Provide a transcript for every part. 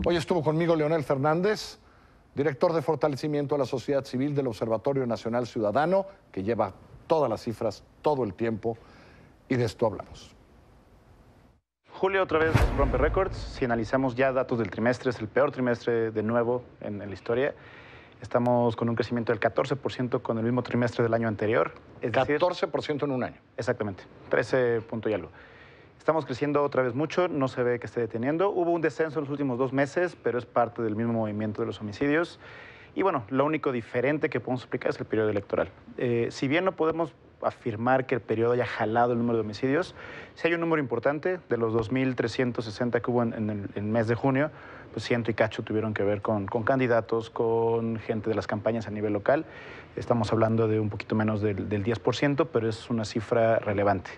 Hoy estuvo conmigo Leonel Fernández, director de fortalecimiento a la sociedad civil del Observatorio Nacional Ciudadano, que lleva todas las cifras, todo el tiempo, y de esto hablamos. Julio otra vez rompe récords. Si analizamos ya datos del trimestre, es el peor trimestre de nuevo en la historia. Estamos con un crecimiento del 14% con el mismo trimestre del año anterior. Es 14% en un año. Exactamente, 13 punto y algo. Estamos creciendo otra vez mucho, no se ve que esté deteniendo. Hubo un descenso en los últimos 2 meses, pero es parte del mismo movimiento de los homicidios. Y bueno, lo único diferente que podemos explicar es el periodo electoral. Si bien no podemos afirmar que el periodo haya jalado el número de homicidios, sí hay un número importante. De los 2.360 que hubo en el mes de junio, pues 100 y cacho tuvieron que ver con candidatos, con gente de las campañas a nivel local. Estamos hablando de un poquito menos del 10%, pero es una cifra relevante.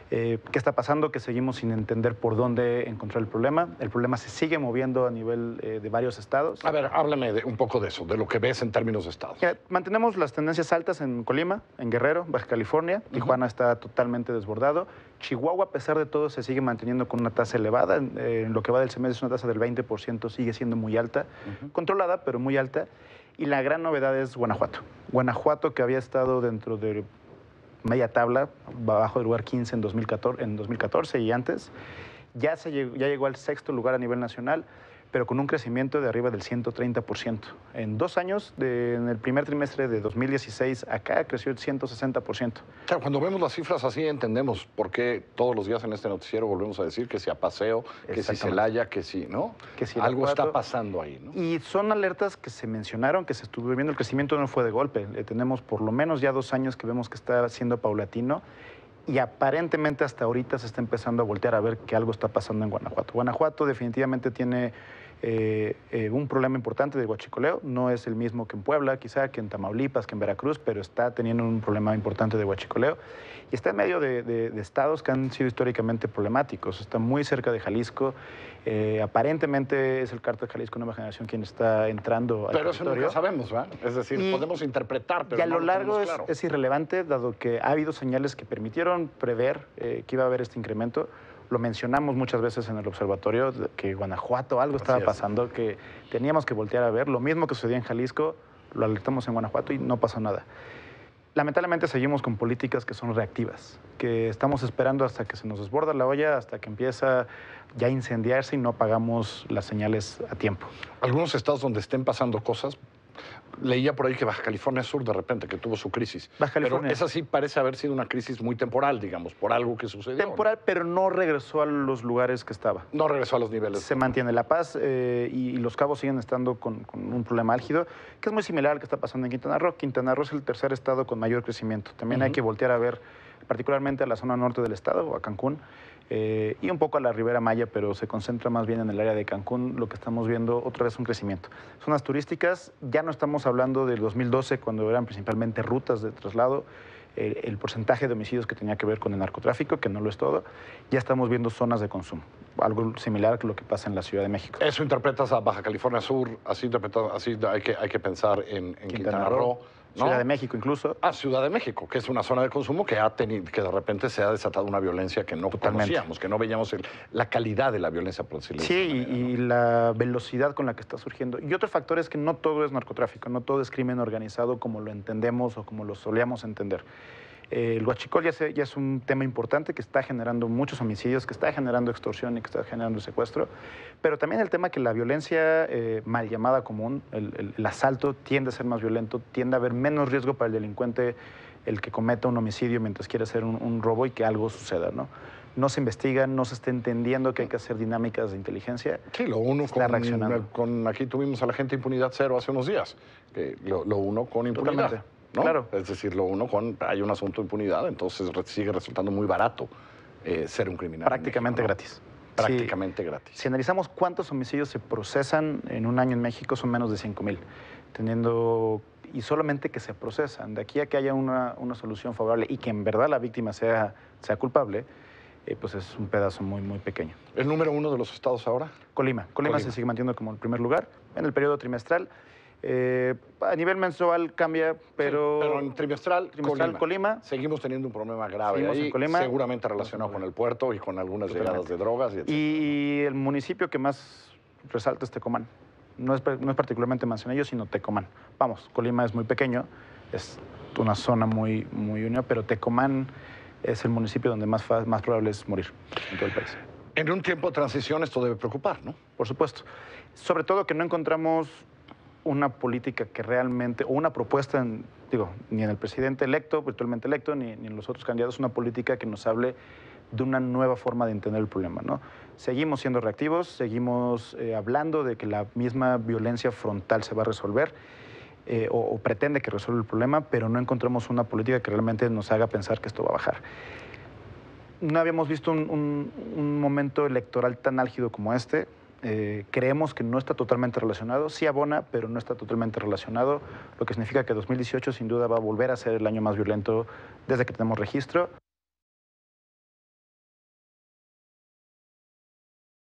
¿Qué está pasando? Que seguimos sin entender por dónde encontrar el problema. El problema se sigue moviendo a nivel de varios estados. A ver, háblame un poco de eso, de lo que ves en términos de estados. Mantenemos las tendencias altas en Colima, en Guerrero, Baja California. Tijuana está totalmente desbordado. Chihuahua, a pesar de todo, se sigue manteniendo con una tasa elevada. En lo que va del semestre es una tasa del 20%, sigue siendo muy alta. Controlada, pero muy alta. Y la gran novedad es Guanajuato. Guanajuato, que había estado dentro de media tabla, bajo el lugar 15 en 2014 y antes, ya llegó al 6º lugar a nivel nacional, pero con un crecimiento de arriba del 130%. En 2 años, en el primer trimestre de 2016, acá creció el 160%. O sea, cuando vemos las cifras así entendemos por qué todos los días en este noticiero volvemos a decir que si a Paseo, que si Celaya, que si, ¿no? Que si algo está pasando ahí, ¿no? Y son alertas que se mencionaron, que se estuvo viendo. El crecimiento no fue de golpe. Tenemos por lo menos ya 2 años que vemos que está siendo paulatino. Y aparentemente hasta ahorita se está empezando a voltear a ver que algo está pasando en Guanajuato. Guanajuato definitivamente tiene un problema importante de huachicoleo. No es el mismo que en Puebla, quizá, que en Tamaulipas, que en Veracruz, pero está teniendo un problema importante de huachicoleo. Y está en medio de estados que han sido históricamente problemáticos. Está muy cerca de Jalisco. Aparentemente es el cártel Jalisco Nueva Generación quien está entrando al territorio. Pero eso nunca sabemos, ¿verdad? Es decir, podemos interpretar, pero y a lo largo claro. es irrelevante, dado que ha habido señales que permitieron prever que iba a haber este incremento. Lo mencionamos muchas veces en el observatorio, que Guanajuato algo estaba pasando, que teníamos que voltear a ver. Lo mismo que sucedía en Jalisco, lo alertamos en Guanajuato y no pasó nada. Lamentablemente seguimos con políticas que son reactivas, que estamos esperando hasta que se nos desborda la olla, hasta que empieza ya a incendiarse y no apagamos las señales a tiempo. Algunos estados donde estén pasando cosas, leía por ahí que Baja California Sur de repente que tuvo su crisis. Baja California. Pero esa sí parece haber sido una crisis muy temporal, digamos, por algo que sucedió. Temporal, ¿no? Pero no regresó a los lugares que estaba. No regresó a los niveles. Se mantiene La Paz y Los Cabos siguen estando con un problema álgido, que es muy similar al que está pasando en Quintana Roo. Quintana Roo es el 3er estado con mayor crecimiento. También hay que voltear a ver particularmente a la zona norte del estado, o a Cancún, y un poco a la Ribera Maya, pero se concentra más bien en el área de Cancún. Lo que estamos viendo otra vez un crecimiento. Zonas turísticas, ya no estamos hablando del 2012, cuando eran principalmente rutas de traslado, el porcentaje de homicidios que tenía que ver con el narcotráfico, que no lo es todo. Ya estamos viendo zonas de consumo, algo similar a lo que pasa en la Ciudad de México. Eso interpretas a Baja California Sur, así hay que pensar en Quintana Roo, ¿no? Ciudad de México incluso. Ciudad de México, que es una zona de consumo que de repente se ha desatado una violencia que no conocíamos, que no veíamos la calidad de la violencia, por decirlo de esa manera, ¿no? Y la velocidad con la que está surgiendo. Y otro factor es que no todo es narcotráfico, no todo es crimen organizado como lo entendemos o como lo solíamos entender. El huachicol ya es un tema importante que está generando muchos homicidios, que está generando extorsión y que está generando secuestro, pero también el tema que la violencia mal llamada común, el asalto tiende a ser más violento, tiende a haber menos riesgo para el delincuente el que cometa un homicidio mientras quiere hacer un robo y que algo suceda, ¿no? No se investiga, no se está entendiendo que hay que hacer dinámicas de inteligencia. Sí, lo uno aquí tuvimos a la gente impunidad cero hace unos días, lo uno con impunidad. Totalmente. ¿No? Claro. Es decir, hay un asunto de impunidad, entonces sigue resultando muy barato ser un criminal. Prácticamente México, ¿no? gratis. Prácticamente gratis. Si analizamos cuántos homicidios se procesan en un año en México, son menos de 5,000, y solamente que se procesan. De aquí a que haya una solución favorable y que en verdad la víctima sea culpable, pues es un pedazo muy, muy pequeño. ¿El número 1 de los estados ahora? Colima se sigue manteniendo como el primer lugar. En el periodo trimestral A nivel mensual cambia, pero... Sí, pero en trimestral, Colima. Seguimos teniendo un problema grave Seguimos ahí, en Colima. seguramente relacionado con el puerto y con algunas llegadas de drogas. Y el municipio que más resalta es Tecomán. No es particularmente Manzanillo, sino Tecomán. Vamos, Colima es muy pequeño, es una zona muy unida, pero Tecomán es el municipio donde más probable es morir en todo el país. En un tiempo de transición esto debe preocupar, ¿no? Por supuesto. Sobre todo que no encontramos una política que realmente, o una propuesta, ni en el presidente electo, virtualmente electo, ni en los otros candidatos, una política que nos hable de una nueva forma de entender el problema, ¿no? Seguimos siendo reactivos, seguimos hablando de que la misma violencia frontal se va a resolver, o pretende que resuelva el problema, pero no encontramos una política que realmente nos haga pensar que esto va a bajar. No habíamos visto un momento electoral tan álgido como este. Creemos que no está totalmente relacionado. Sí abona, pero no está totalmente relacionado, lo que significa que 2018 sin duda va a volver a ser el año más violento desde que tenemos registro.